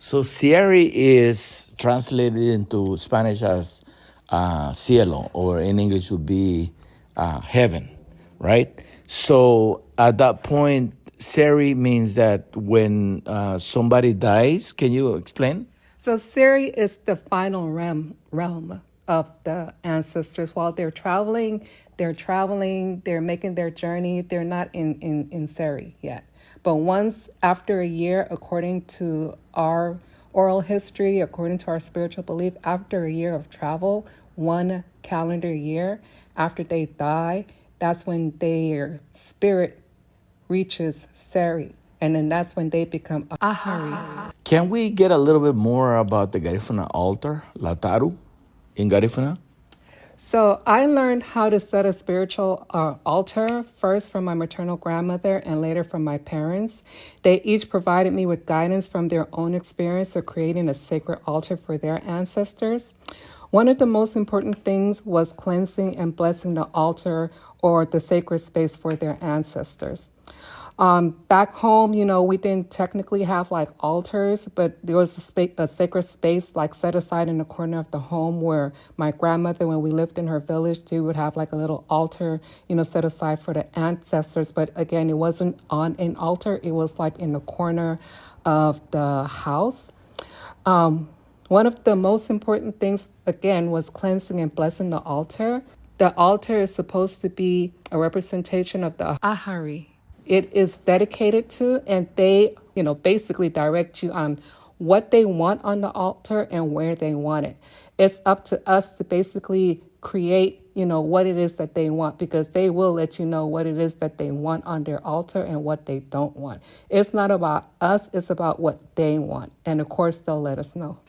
So Sierra is translated into Spanish as cielo, or in English would be heaven, right? So at that point, Seri means that when somebody dies, can you explain? So Siri is the final realm of the ancestors. While they're making their journey, they're not in Seri yet. But once after a year, according to our oral history, according to our spiritual belief, after a year of travel, one calendar year, after they die, that's when their spirit reaches Seri. And then that's when they become Ahari. Can we get a little bit more about the Garifuna altar, Lataru, in Garifuna? So I learned how to set a spiritual altar first from my maternal grandmother and later from my parents. They each provided me with guidance from their own experience of creating a sacred altar for their ancestors. One of the most important things was cleansing and blessing the altar or the sacred space for their ancestors. Back home, we didn't technically have like altars, but there was a sacred space like set aside in the corner of the home where my grandmother, when we lived in her village, she would have like a little altar, set aside for the ancestors. But again, it wasn't on an altar. It was like in the corner of the house. One of the most important things, again, was cleansing and blessing the altar. The altar is supposed to be a representation of the Ahari. It is dedicated to, and they, basically direct you on what they want on the altar and where they want it. It's up to us to basically create, what it is that they want, because they will let you know what it is that they want on their altar and what they don't want. It's not about us, it's about what they want. And of course, they'll let us know.